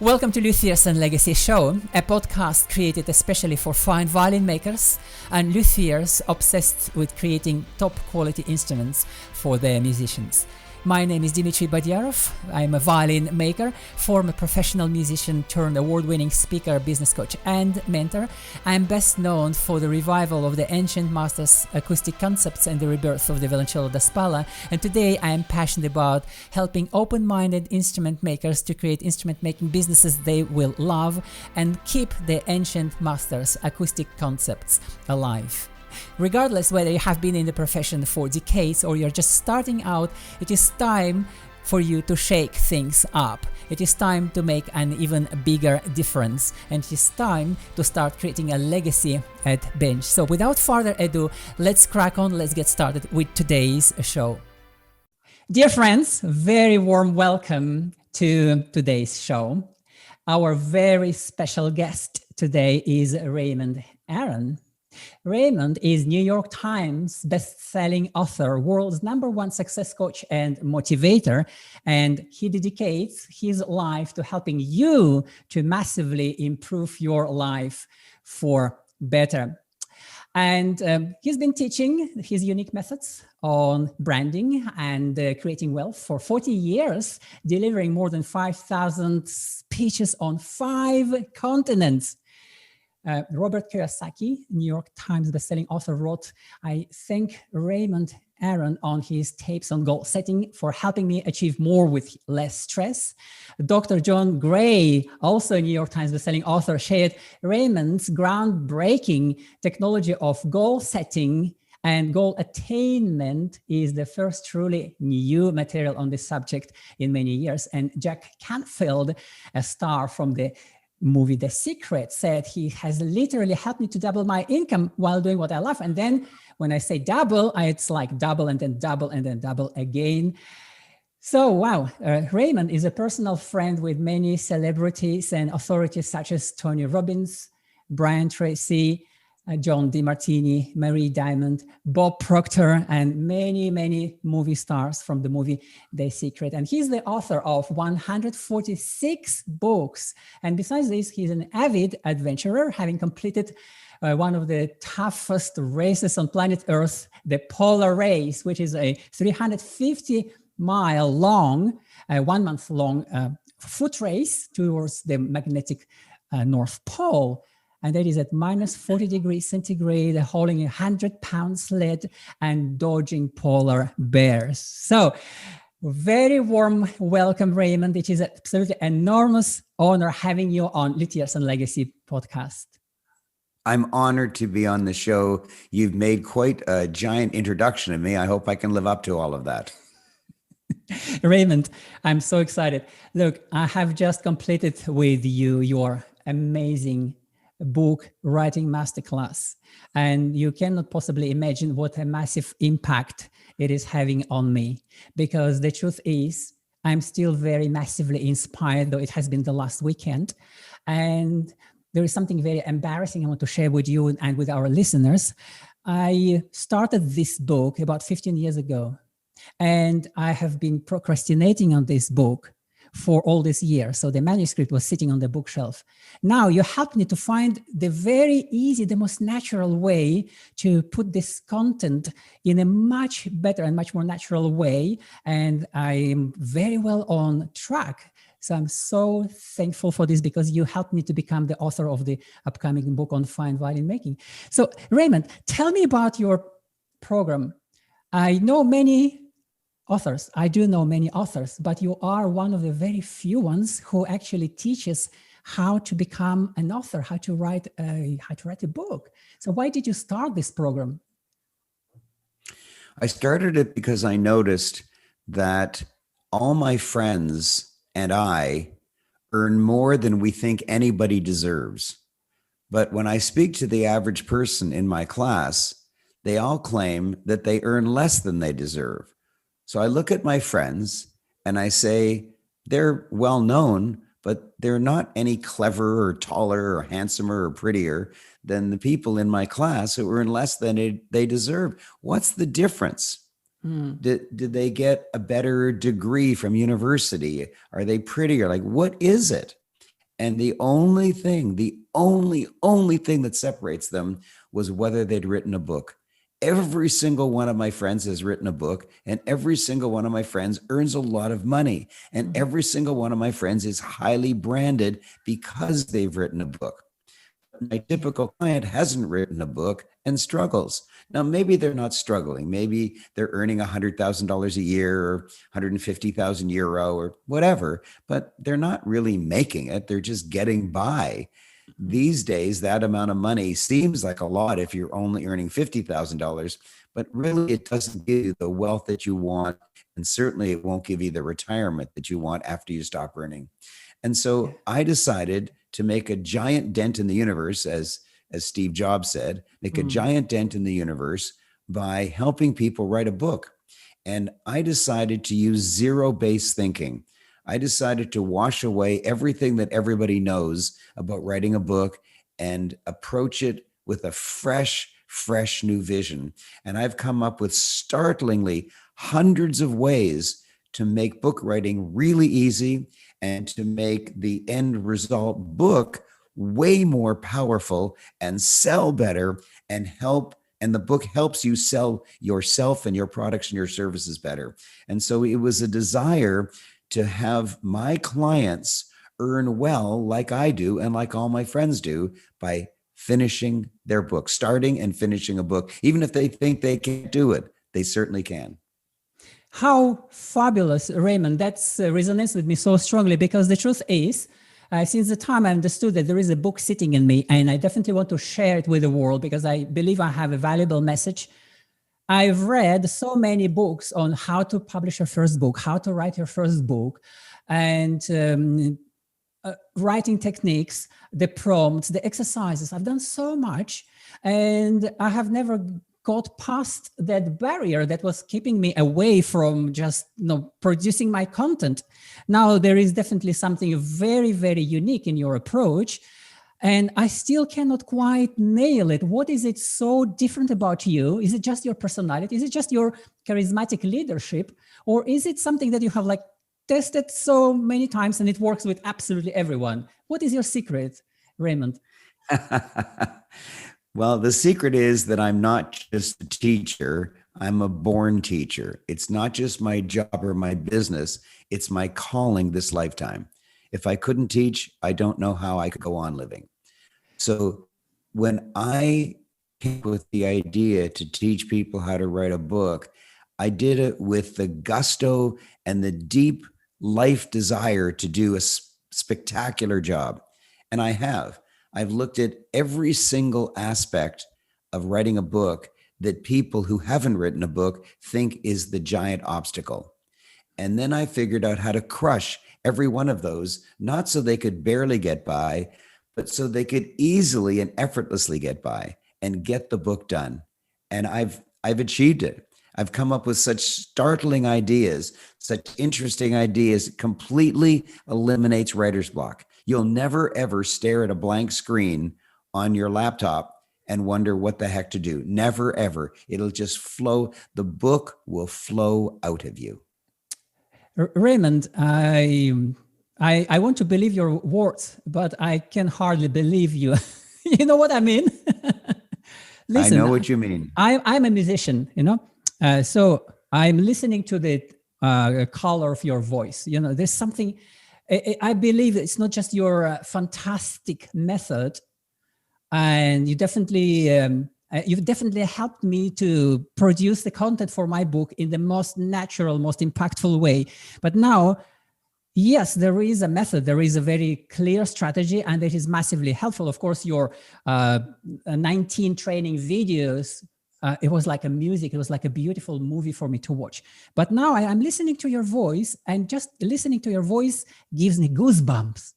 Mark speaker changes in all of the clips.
Speaker 1: Welcome to Luthier's and Legacy Show, a podcast created especially for fine violin makers and luthiers obsessed with creating top quality instruments for their musicians. My name is Badiarov. I'm a violin maker, former professional musician turned award-winning speaker, business coach and mentor. I'm best known for the revival of the ancient masters' acoustic concepts and the rebirth of the violoncello da spalla. And today I am passionate about helping open-minded instrument makers to create instrument making businesses they will love and keep the ancient masters' acoustic concepts alive. Regardless whether you have been in the profession for decades or you're just starting out, it is time for you to shake things up. It is time to make an even bigger difference, and it is time to start creating a legacy at bench. So without further ado, let's crack on, let's get started with today's show. Dear friends, very warm welcome to today's show. Our very special guest today is Raymond Aaron. Raymond is New York Times best-selling author, world's #1 success coach and motivator, and he dedicates his life to helping you to massively improve your life for better. And he's been teaching his unique methods on branding and creating wealth for 40 years, delivering more than 5,000 speeches on 5 continents. Robert Kiyosaki, New York Times bestselling author, wrote, "I thank Raymond Aaron on his tapes on goal setting for helping me achieve more with less stress." Dr. John Gray, also New York Times bestselling author, shared Raymond's groundbreaking technology of goal setting and goal attainment is the first truly new material on this subject in many years. And Jack Canfield, a star from the movie The Secret, said he has literally helped me to double my income while doing what I love. And then when I say double, it's like double and then double and then double again. So, wow, Raymond is a personal friend with many celebrities and authorities such as Tony Robbins, Brian Tracy, John DeMartini, Marie Diamond, Bob Proctor, and many, many movie stars from the movie The Secret. And he's the author of 146 books. And besides this, he's an avid adventurer, having completed one of the toughest races on planet Earth, the Polar Race, which is a 350-mile long, 1 month long foot race towards the magnetic North Pole. And that is at minus 40 degrees centigrade, hauling a 100-pound sled and dodging polar bears. So, very warm welcome, Raymond. It is an absolutely enormous honor having you on Luthier's and Legacy podcast.
Speaker 2: I'm honored to be on the show. You've made quite a giant introduction of me. I hope I can live up to all of that.
Speaker 1: Raymond, I'm so excited. Look, I have just completed with you your amazing book writing masterclass, and you cannot possibly imagine what a massive impact it is having on me, because the truth is I'm still very massively inspired, though it has been the last weekend. And there is something very embarrassing I want to share with you and with our listeners. I started this book about 15 years ago, and I have been procrastinating on this book for all this year. So the manuscript was sitting on the bookshelf. Now you helped me to find the very easy, the most natural way to put this content in a much better and much more natural way. And I am very well on track. So I'm so thankful for this, because you helped me to become the author of the upcoming book on fine violin making. So Raymond, tell me about your program. I know many authors. I do know many authors, but you are one of the very few ones who actually teaches how to become an author, how to write a book. So why did you start this program?
Speaker 2: I started it because I noticed that all my friends and I earn more than we think anybody deserves. But when I speak to the average person in my class, they all claim that they earn less than they deserve. So I look at my friends and I say, they're well known, but they're not any cleverer or taller or handsomer or prettier than the people in my class who earn less than they deserve. What's the difference? Did they get a better degree from university? Are they prettier? Like, what is it? And the only thing that separates them was whether they'd written a book. Every single one of my friends has written a book, and every single one of my friends earns a lot of money. And
Speaker 1: Mhm.
Speaker 2: every single one of my friends is highly branded because they've written a book. My typical client hasn't written a book and struggles. Now, maybe they're not struggling. Maybe they're earning $100,000 a year or 150,000 euro or whatever, but they're not really making it. They're just getting by. These days, that amount of money seems like a lot if you're only earning $50,000, but really it doesn't give you the wealth that you want. And certainly it won't give you the retirement that you want after you stop earning. And
Speaker 1: Yeah.
Speaker 2: so I decided to make a giant dent in the universe, as Steve Jobs said, make a
Speaker 1: Mm.
Speaker 2: giant dent in the universe by helping people write a book. And I decided to use zero-based thinking. I decided to wash away everything that everybody knows about writing a book and approach it with a fresh new vision. And I've come up with startlingly hundreds of ways to make book writing really easy and to make the end result book way more powerful and sell better and help. And the book helps you sell yourself and your products and your services better. And so it was a desire to have my clients earn well, like I do, and like all my friends do, by finishing their book, starting and finishing a book. Even if they think they can't do it, they certainly can.
Speaker 1: How fabulous, Raymond. That's resonates with me so strongly because the truth is, since the time I understood that there is a book sitting in me, and I definitely want to share it with the world because I believe I have a valuable message. I've read so many books on how to publish your first book, how to write your first book, and writing techniques, the prompts, the exercises. I've done so much, and I have never got past that barrier that was keeping me away from just producing my content. Now there is definitely something very, very unique in your approach, and I still cannot quite nail it. What is it so different about you? Is it just your personality? Is it just your charismatic leadership? Or is it something that you have like tested so many times and it works with absolutely everyone? What is your secret, Raymond?
Speaker 2: Well, the secret is that I'm not just a teacher, I'm a born teacher. It's not just my job or my business, it's my calling this lifetime. If I couldn't teach, I don't know how I could go on living. So when I came up with the idea to teach people how to write a book, I did it with the gusto and the deep life desire to do a spectacular job. And I have. I've looked at every single aspect of writing a book that people who haven't written a book think is the giant obstacle. And then I figured out how to crush every one of those, not so they could barely get by, but so they could easily and effortlessly get by and get the book done. And I've achieved it. I've come up with such startling ideas, such interesting ideas, it completely eliminates writer's block. You'll never ever stare at a blank screen on your laptop and wonder what the heck to do. Never ever. It'll just flow. The book will flow out of you.
Speaker 1: Raymond, I want to believe your words, but I can hardly believe you. You know what I mean?
Speaker 2: I
Speaker 1: Listen,
Speaker 2: know what you mean.
Speaker 1: I'm a musician, so I'm listening to the color of your voice. There's something, I believe it's not just your fantastic method, and you've definitely helped me to produce the content for my book in the most natural, most impactful way. But now, yes, there is a method, there is a very clear strategy, and it is massively helpful. Of course, your 19 training videos, it was like a music, it was like a beautiful movie for me to watch. But now I'm listening to your voice, and just listening to your voice gives me goosebumps.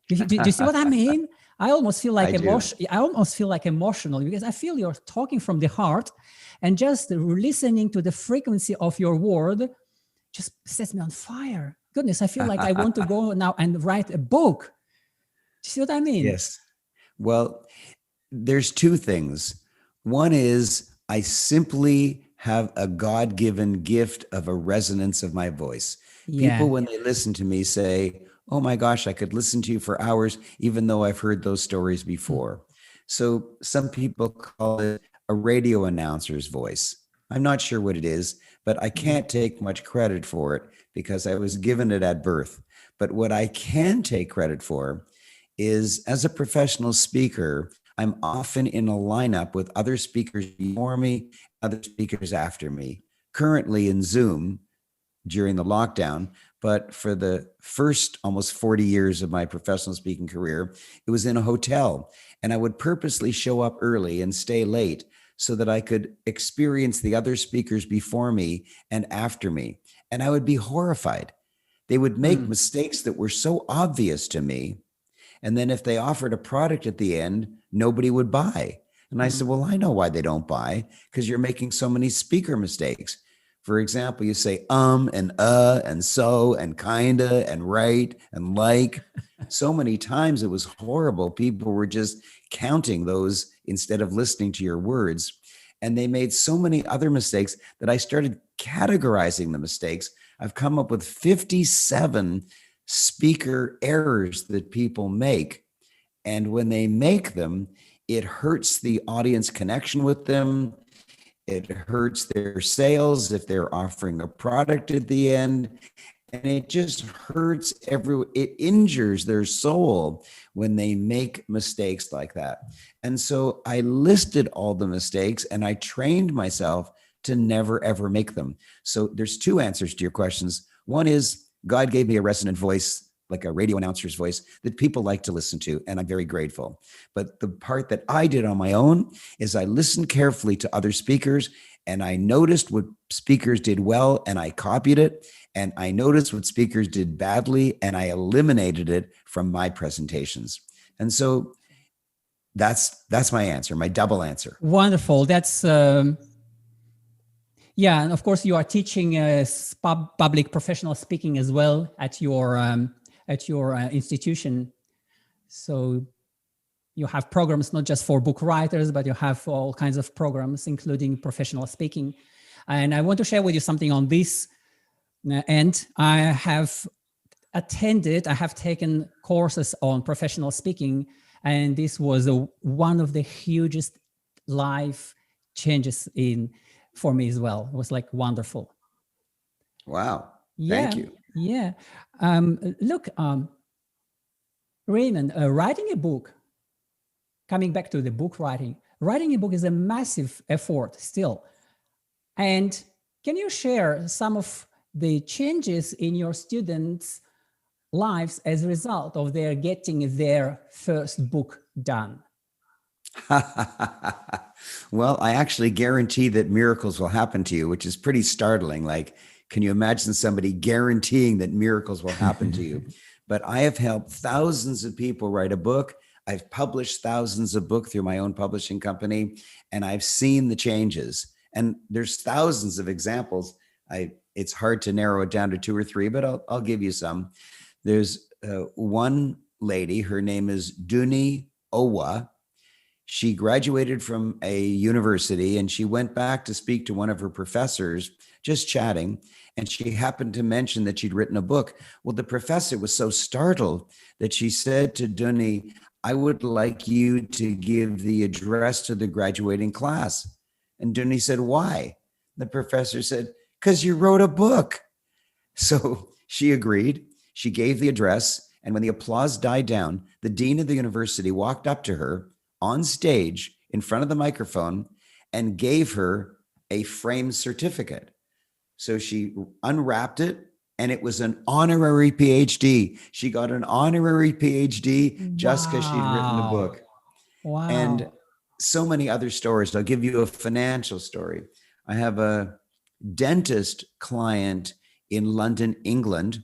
Speaker 1: Do you see what I mean? I almost feel like
Speaker 2: I do.
Speaker 1: I almost feel like emotional because I feel you're talking from the heart, and just listening to the frequency of your word just sets me on fire. Goodness, I feel like I want to go now and write a book. Do you see what I mean?
Speaker 2: Yes. Well, there's two things. One is I simply have a God-given gift of a resonance of my voice.
Speaker 1: Yeah.
Speaker 2: People, when they listen to me, say, oh my gosh, I could listen to you for hours, even though I've heard those stories before. So some people call it a radio announcer's voice. I'm not sure what it is, but I can't take much credit for it because I was given it at birth. But what I can take credit for is, as a professional speaker, I'm often in a lineup with other speakers before me, other speakers after me. Currently in Zoom during the lockdown, but for the first almost 40 years of my professional speaking career, it was in a hotel. And I would purposely show up early and stay late so that I could experience the other speakers before me and after me. And I would be horrified. They would make mistakes that were so obvious to me. And then if they offered a product at the end, nobody would buy. And I said, well, I know why they don't buy, because you're making so many speaker mistakes. For example, you say and so and kinda and right and like. So many times it was horrible. People were just counting those instead of listening to your words. And they made so many other mistakes that I started categorizing the mistakes. I've come up with 57 speaker errors that people make. And when they make them, it hurts the audience connection with them. It hurts their sales if they're offering a product at the end. And it just hurts it injures their soul when they make mistakes like that. And so I listed all the mistakes and I trained myself to never, ever make them. So there's two answers to your questions. One is God gave me a resonant voice, like a radio announcer's voice, that people like to listen to, and I'm very grateful. But the part that I did on my own is I listened carefully to other speakers, and I noticed what speakers did well, and I copied it, and I noticed what speakers did badly, and I eliminated it from my presentations. And so that's my answer, my double answer.
Speaker 1: Wonderful. That's yeah, and of course you are teaching public professional speaking as well at your institution. So you have programs not just for book writers, but you have all kinds of programs, including professional speaking. And I want to share with you something on this end. I have taken courses on professional speaking, and this was one of the hugest life changes for me as well. It was like wonderful.
Speaker 2: Wow.
Speaker 1: Yeah,
Speaker 2: thank you.
Speaker 1: Yeah. Look, Raymond, writing a book, coming back to the book writing a book is a massive effort still. And can you share some of the changes in your students' lives as a result of their getting their first book done?
Speaker 2: Well, I actually guarantee that miracles will happen to you, which is pretty startling. Like, can you imagine somebody guaranteeing that miracles will happen to you? But I have helped thousands of people write a book. I've published thousands of books through my own publishing company, and I've seen the changes. And there's thousands of examples. It's hard to narrow it down to two or three, but I'll give you some. There's one lady, her name is Duni Owa. She graduated from a university and she went back to speak to one of her professors, just chatting. And she happened to mention that she'd written a book. Well, the professor was so startled that she said to Duni, I would like you to give the address to the graduating class. And Duni said, why? The professor said, because you wrote a book. So she agreed. She gave the address. And when the applause died down, the dean of the university walked up to her on stage in front of the microphone and gave her a framed certificate. So she unwrapped it, and it was an honorary PhD. She got an honorary PhD just because she'd written the book.
Speaker 1: Wow.
Speaker 2: And so many other stories. I'll give you a financial story. I have a dentist client in London, England,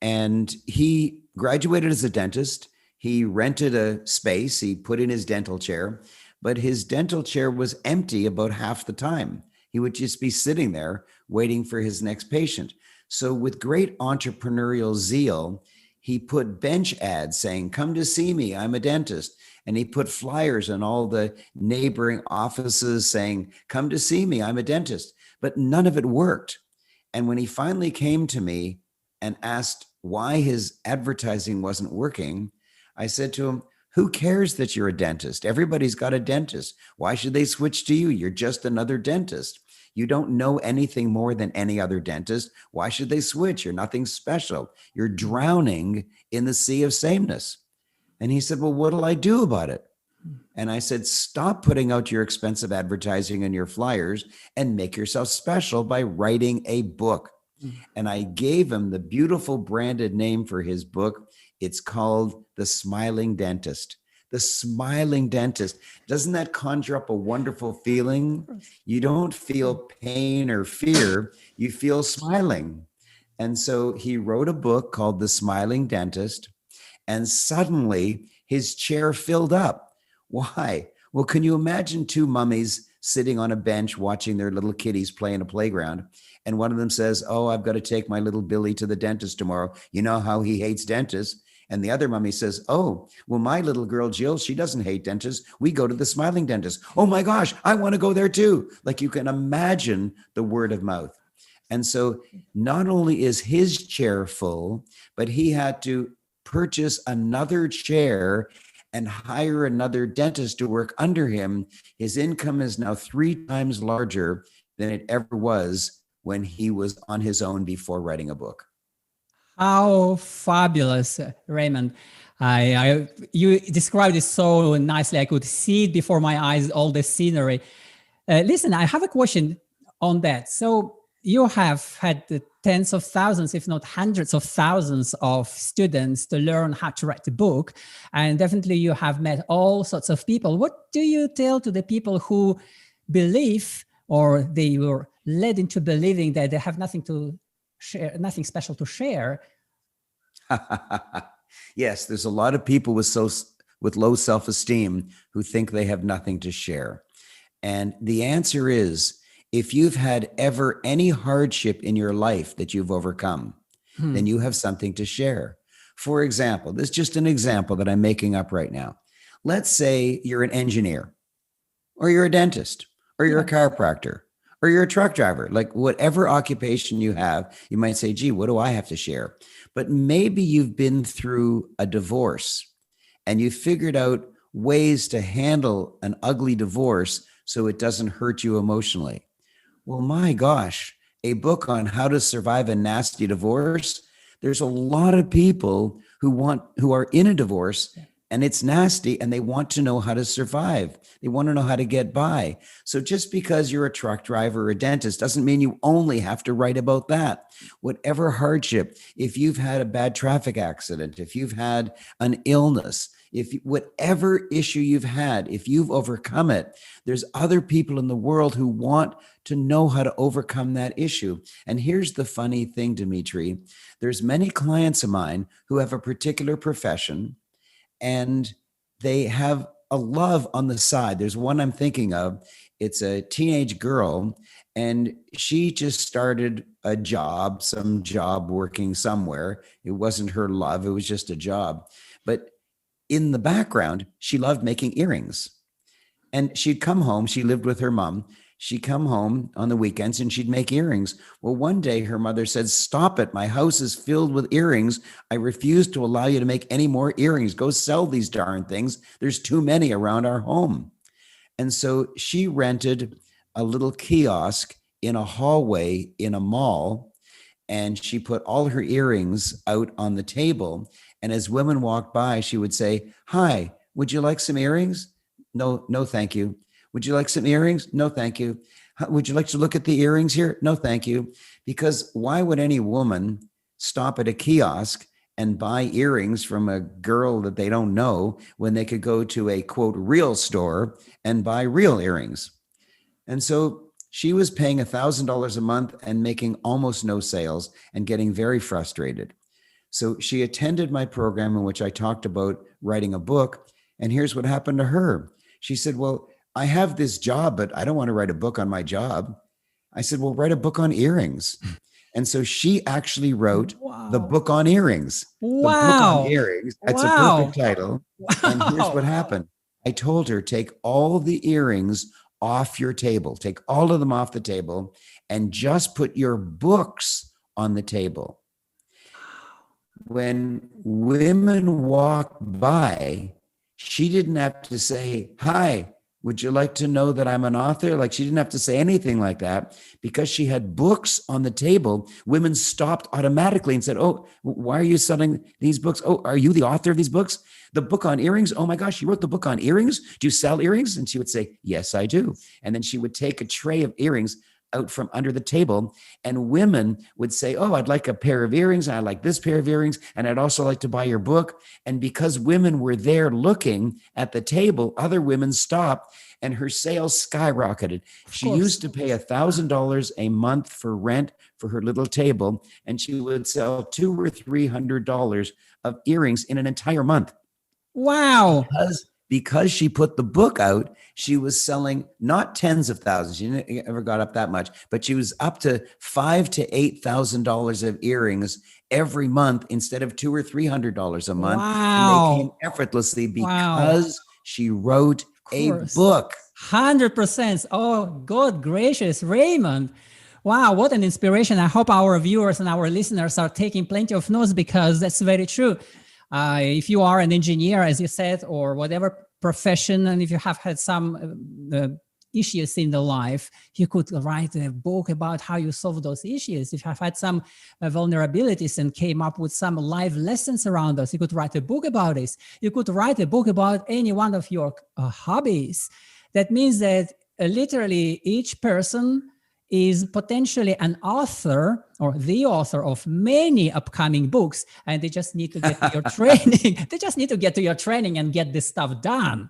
Speaker 2: and he graduated as a dentist. He rented a space, he put in his dental chair, but his dental chair was empty about half the time. He would just be sitting there waiting for his next patient. So with great entrepreneurial zeal, he put bench ads saying, come to see me, I'm a dentist. And he put flyers in all the neighboring offices saying, come to see me, I'm a dentist. But none of it worked. And when he finally came to me and asked why his advertising wasn't working, I said to him, who cares that you're a dentist? Everybody's got a dentist. Why should they switch to you? You're just another dentist. You don't know anything more than any other dentist. Why should they switch? You're nothing special. You're drowning in the sea of sameness. And he said, well, what'll I do about it? And I said, stop putting out your expensive advertising and your flyers and make yourself special by writing a book. And I gave him the beautiful branded name for his book. It's called The Smiling Dentist. The Smiling Dentist. Doesn't that conjure up a wonderful feeling? You don't feel pain or fear. You feel smiling. And so he wrote a book called The Smiling Dentist. And suddenly his chair filled up. Why? Well, can you imagine two mummies sitting on a bench watching their little kitties play in a playground? And one of them says, oh, I've got to take my little Billy to the dentist tomorrow. You know how he hates dentists. And the other mummy says, oh, well, my little girl, Jill, she doesn't hate dentists. We go to the Smiling Dentist. Oh my gosh, I want to go there too. Like you can imagine the word of mouth. And so not only is his chair full, but he had to purchase another chair and hire another dentist to work under him. His income is now 3 times larger than it ever was when he was on his own before writing a book.
Speaker 1: How fabulous, Raymond. You described it so nicely. I could see it before my eyes, all the scenery. Listen, I have a question on that. So you have had the tens of thousands, if not hundreds of thousands of students to learn how to write a book. And definitely you have met all sorts of people. What do you tell to the people who believe, or they were led into believing that they have nothing to share, nothing special to share?
Speaker 2: Yes, there's a lot of people with low self-esteem who think they have nothing to share. And the answer is, if you've had ever any hardship in your life that you've overcome, then you have something to share. For example, this is just an example that I'm making up right now. Let's say you're an engineer, or you're a dentist, or you're a chiropractor, or you're a truck driver. Like whatever occupation you have, you might say, gee, what do I have to share? But maybe you've been through a divorce and you figured out ways to handle an ugly divorce so it doesn't hurt you emotionally. Well, my gosh, a book on how to survive a nasty divorce. There's a lot of people who are in a divorce and it's nasty and they want to know how to survive. They want to know how to get by. So just because you're a truck driver or a dentist doesn't mean you only have to write about that. Whatever hardship, if you've had a bad traffic accident, if you've had an illness, whatever issue you've had, if you've overcome it, there's other people in the world who want to know how to overcome that issue. And here's the funny thing, Dimitri. There's many clients of mine who have a particular profession and they have a love on the side. There's one I'm thinking of. It's a teenage girl and she just started a job, some job working somewhere. It wasn't her love. It was just a job. But in the background, she loved making earrings. And she'd come home. She lived with her mom. She'd come home on the weekends and she'd make earrings. Well, one day her mother said, stop it. My house is filled with earrings. I refuse to allow you to make any more earrings. Go sell these darn things. There's too many around our home. And so she rented a little kiosk in a hallway in a mall. And she put all her earrings out on the table. And as women walked by, she would say, hi, would you like some earrings? No, thank you. Would you like some earrings? No, thank you. Would you like to look at the earrings here? No, thank you. Because why would any woman stop at a kiosk and buy earrings from a girl that they don't know when they could go to a, quote, real store and buy real earrings? And so she was paying $1,000 a month and making almost no sales and getting very frustrated. So she attended my program in which I talked about writing a book. And here's what happened to her. She said, well, I have this job, but I don't want to write a book on my job. I said, well, write a book on earrings. And so she actually wrote the book on earrings. The book on earrings. That's a perfect title. And here's what happened. I told her, take all the earrings off your table. Take all of them off the table and just put your books on the table. when women walked by, she didn't have to say, "Hi, would you like to know that I'm an author?" Like, she didn't have to say anything like that, because she had books on the table. Women stopped automatically and said, "Oh, why are you selling these books? Oh, are you the author of these books? The book on earrings? Oh my gosh, you wrote the book on earrings? Do you sell earrings?" And she would say, "Yes, I do." And then she would take a tray of earrings out from under the table, and women would say, "Oh, I'd like a pair of earrings, and I like this pair of earrings, and I'd also like to buy your book." And because women were there looking at the table, other women stopped, and her sales skyrocketed. She used to pay $1,000 a month for rent for her little table, and she would sell $200 or $300 of earrings in an entire month.
Speaker 1: Wow.
Speaker 2: Because she put the book out, she was selling not tens of thousands. She never got up that much, but she was up to $5,000 to $8,000 of earrings every month instead of $200 or $300 a month.
Speaker 1: Wow.
Speaker 2: And they came effortlessly because she wrote a book.
Speaker 1: 100%. Oh, God gracious, Raymond. Wow, what an inspiration. I hope our viewers and our listeners are taking plenty of notes, because that's very true. If you are an engineer, as you said, or whatever profession, and if you have had some issues in the life, you could write a book about how you solve those issues. If you have had some vulnerabilities and came up with some life lessons around those, you could write a book about this. You could write a book about any one of your hobbies. That means that literally each person is potentially an author or the author of many upcoming books, and they just need to get to your training. They just need to get to your training and get this stuff done.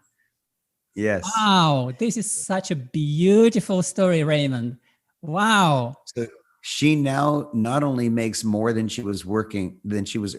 Speaker 2: Yes.
Speaker 1: Wow, this is such a beautiful story, Raymond. Wow.
Speaker 2: So she now not only makes more than she was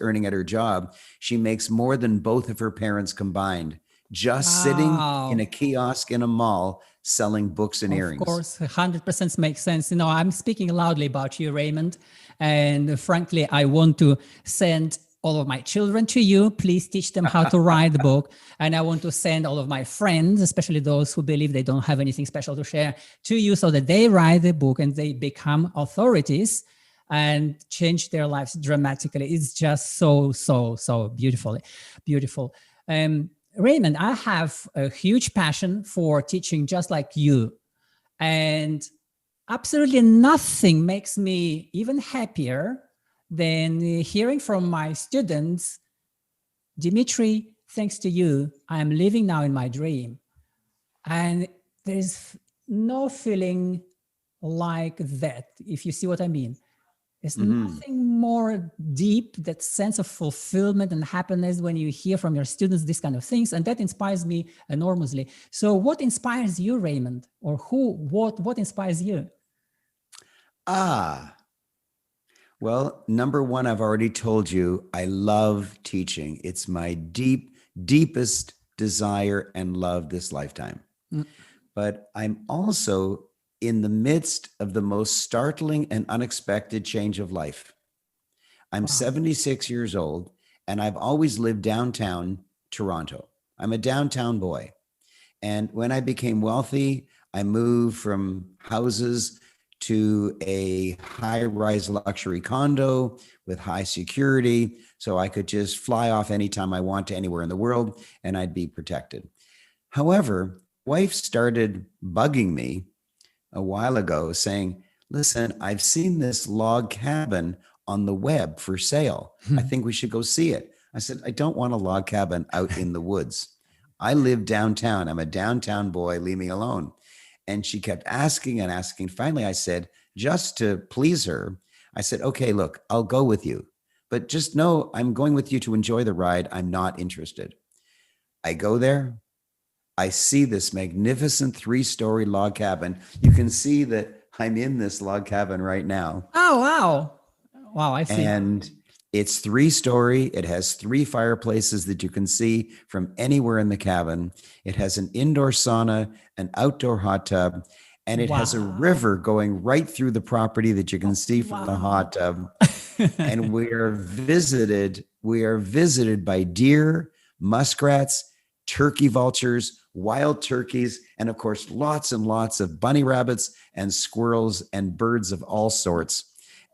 Speaker 2: earning at her job, she makes more than both of her parents combined, just sitting in a kiosk in a mall selling books and earrings. Of
Speaker 1: course, 100% makes sense. You know, I'm speaking loudly about you, Raymond. And frankly, I want to send all of my children to you. Please teach them how to write the book. And I want to send all of my friends, especially those who believe they don't have anything special to share, to you, so that they write the book and they become authorities and change their lives dramatically. It's just so beautiful. Raymond, I have a huge passion for teaching, just like you. And absolutely nothing makes me even happier than hearing from my students, "Dimitri, thanks to you, I am living now in my dream." And there's no feeling like that, if you see what I mean. There's nothing more deep, that sense of fulfillment and happiness when you hear from your students these kind of things. And that inspires me enormously. So what inspires you, Raymond? Or what inspires you?
Speaker 2: Well, number one, I've already told you, I love teaching. It's my deepest desire and love this lifetime. But I'm also in the midst of the most startling and unexpected change of life. I'm 76 years old, and I've always lived downtown Toronto. I'm a downtown boy. And when I became wealthy, I moved from houses to a high-rise luxury condo with high security, so I could just fly off anytime I want to anywhere in the world, and I'd be protected. However, wife started bugging me a while ago saying, "Listen, I've seen this log cabin on the web for sale. I think we should go see it." I said, "I don't want a log cabin out in the woods. I live downtown. I'm a downtown boy. Leave me alone." And she kept asking and asking. Finally, I said, just to please her, I said, "Okay, look, I'll go with you. But just know I'm going with you to enjoy the ride. I'm not interested." I go there. I see this magnificent 3-story log cabin. You can see that I'm in this log cabin right now.
Speaker 1: Oh, wow. Wow, I see.
Speaker 2: And it's 3-story. It has 3 fireplaces that you can see from anywhere in the cabin. It has an indoor sauna, an outdoor hot tub, and it has a river going right through the property that you can see from the hot tub. And we are visited by deer, muskrats, turkey vultures, wild turkeys, and of course, lots and lots of bunny rabbits and squirrels and birds of all sorts.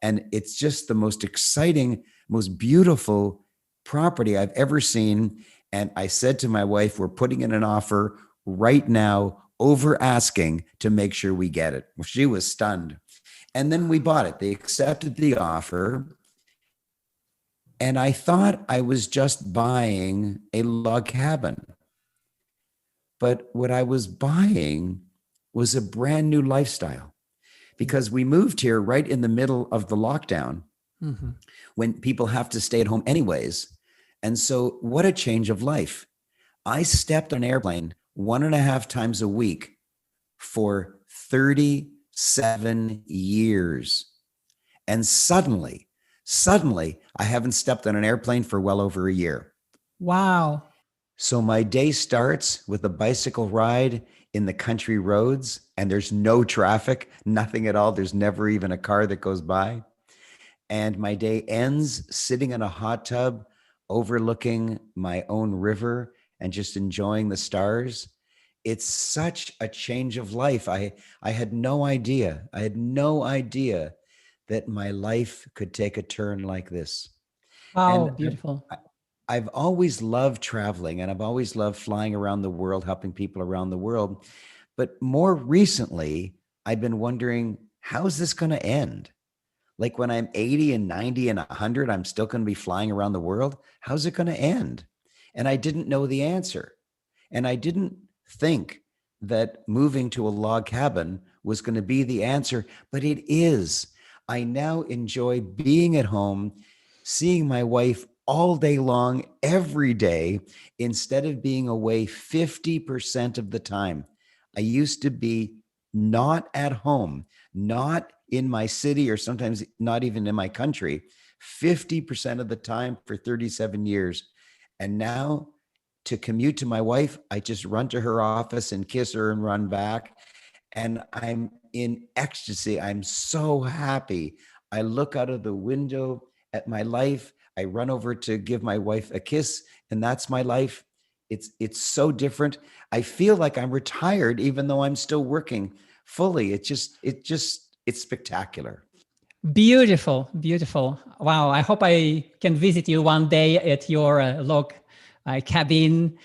Speaker 2: And it's just the most exciting most beautiful property I've ever seen. And I said to my wife, we're putting in an offer right now, over asking, to make sure we get it. Well, she was stunned. And then we bought it. They accepted the offer. And I thought I was just buying a log cabin. But what I was buying was a brand new lifestyle, because we moved here right in the middle of the lockdown, when people have to stay at home anyways. And so what a change of life. I stepped on an airplane 1.5 times a week for 37 years. And suddenly, I haven't stepped on an airplane for well over a year.
Speaker 1: Wow.
Speaker 2: So my day starts with a bicycle ride in the country roads, and there's no traffic, nothing at all. There's never even a car that goes by. And my day ends sitting in a hot tub overlooking my own river and just enjoying the stars. It's such a change of life. I had no idea. I had no idea that my life could take a turn like this.
Speaker 1: Wow,
Speaker 2: And
Speaker 1: beautiful.
Speaker 2: I've always loved traveling, and I've always loved flying around the world, helping people around the world. But more recently, I've been wondering, how's this going to end? Like when I'm 80 and 90 and 100, I'm still going to be flying around the world. How's it going to end? And I didn't know the answer. And I didn't think that moving to a log cabin was going to be the answer, but it is. I now enjoy being at home, seeing my wife all day long, every day, instead of being away 50% of the time. I used to be not at home, not in my city, or sometimes not even in my country, 50% of the time for 37 years. And now, to commute to my wife, I just run to her office and kiss her and run back. And I'm in ecstasy. I'm so happy. I look out of the window at my life. I run over to give my wife a kiss, and that's my life. It's so different. I feel like I'm retired, even though I'm still working fully. It's spectacular.
Speaker 1: Beautiful, beautiful. Wow. I hope I can visit you one day at your log cabin.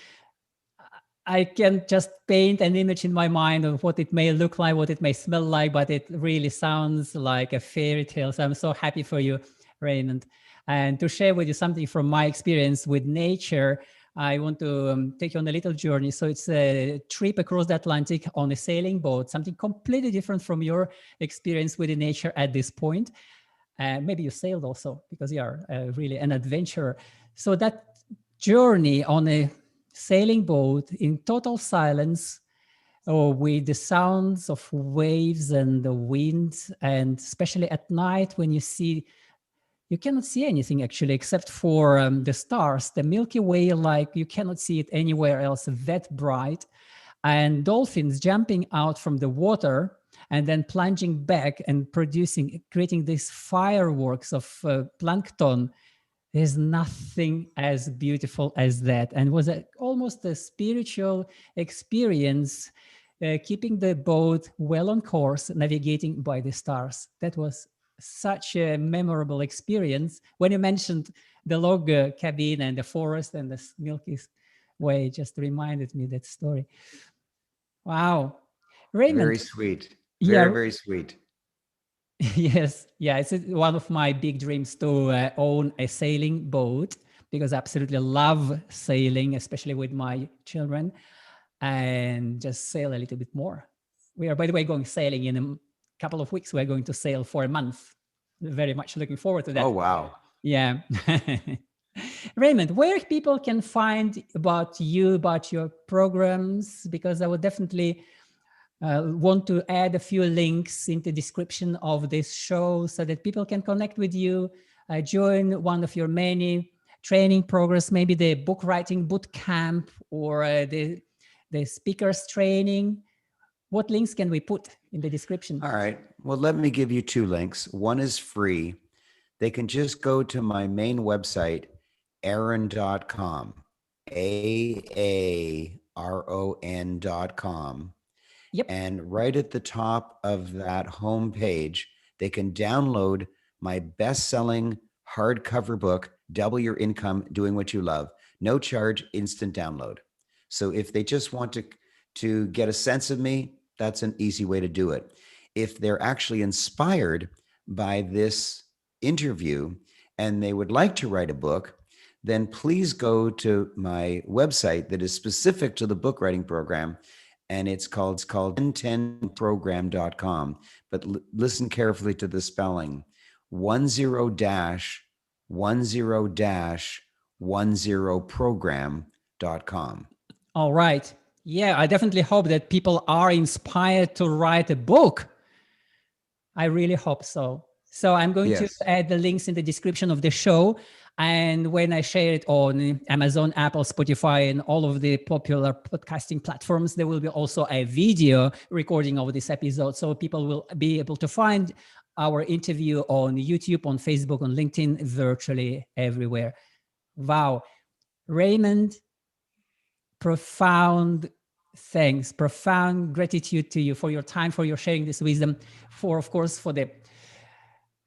Speaker 1: I can just paint an image in my mind of what it may look like, what it may smell like, but it really sounds like a fairy tale. So I'm so happy for you, Raymond. And to share with you something from my experience with nature, I want to take you on a little journey. So it's a trip across the Atlantic on a sailing boat, something completely different from your experience with the nature at this point. Maybe you sailed also, because you are really an adventurer. So that journey on a sailing boat in total silence, or with the sounds of waves and the wind, and especially at night when you cannot see anything actually except for the stars, the Milky Way, like you cannot see it anywhere else, that bright, and dolphins jumping out from the water and then plunging back and creating these fireworks of plankton. There's nothing as beautiful as that, and was almost a spiritual experience, keeping the boat well on course, navigating by the stars. That was such a memorable experience. When you mentioned the log cabin and the forest and the Milky Way, just reminded me that story. Wow.
Speaker 2: Very
Speaker 1: Raymond,
Speaker 2: sweet. Very,
Speaker 1: yeah,
Speaker 2: very sweet.
Speaker 1: yes, yeah, it's one of my big dreams to own a sailing boat, because I absolutely love sailing, especially with my children, and just sail a little bit more. We are, by the way, going sailing in a couple of weeks. We're going to sail for a month. Very much looking forward to
Speaker 2: Oh,
Speaker 1: that.
Speaker 2: wow.
Speaker 1: Yeah. Raymond, where people can find about you, about your programs, because I would definitely want to add a few links in the description of this show so that people can connect with you, join one of your many training programs, maybe the book writing boot camp, or the speakers training. What links can we put in the description?
Speaker 2: All right. Well, let me give you 2 links. One is free. They can just go to my main website, aaron.com, AARON.com.
Speaker 1: Yep.
Speaker 2: And right at the top of that homepage, they can download my best-selling hardcover book, double your income doing what you love, no charge, instant download. So if they just want to get a sense of me, that's an easy way to do it. If they're actually inspired by this interview and they would like to write a book, then please go to my website that is specific to the book writing program. And it's called 1010program.com. But listen carefully to the spelling: 10-program.com.
Speaker 1: All right. Yeah, I definitely hope that people are inspired to write a book. I really hope so. So I'm going to add the links in the description of the show. And when I share it on Amazon, Apple, Spotify, and all of the popular podcasting platforms, there will be also a video recording of this episode. So people will be able to find our interview on YouTube, on Facebook, on LinkedIn, virtually everywhere. Wow. Raymond, profound thanks, profound gratitude to you for your time, for your sharing this wisdom, of course, for the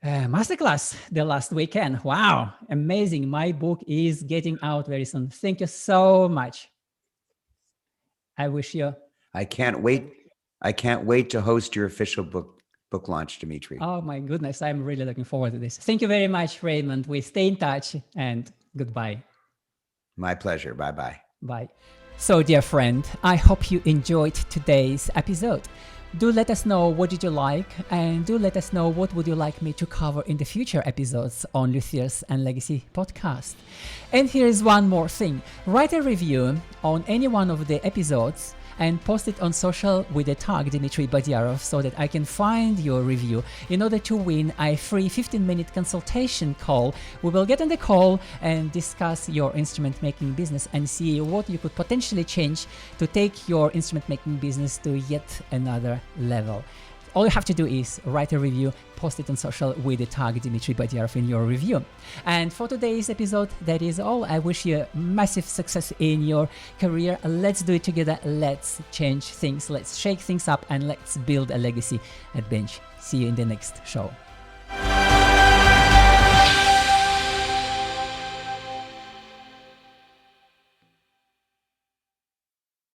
Speaker 1: masterclass the last weekend. Wow, amazing. My book is getting out very soon. Thank you so much. I wish you...
Speaker 2: I can't wait to host your official book launch, Dimitri.
Speaker 1: Oh my goodness, I'm really looking forward to this. Thank you very much, Raymond. We stay in touch, and goodbye.
Speaker 2: My pleasure. Bye-bye.
Speaker 1: Bye. So, dear friend, I hope you enjoyed today's episode. Do let us know what did you like, and do let us know what would you like me to cover in the future episodes on Luthier's and Legacy podcast. And here is one more thing. Write a review on any one of the episodes and post it on social with the tag Dmitry Badiarov so that I can find your review in order to win a free 15-minute consultation call. We will get on the call and discuss your instrument making business and see what you could potentially change to take your instrument making business to yet another level. All you have to do is write a review, post it on social with the tag Dmitry Badiarov in your review. And for today's episode, that is all. I wish you massive success in your career. Let's do it together. Let's change things. Let's shake things up, and let's build a legacy at Bench. See you in the next show.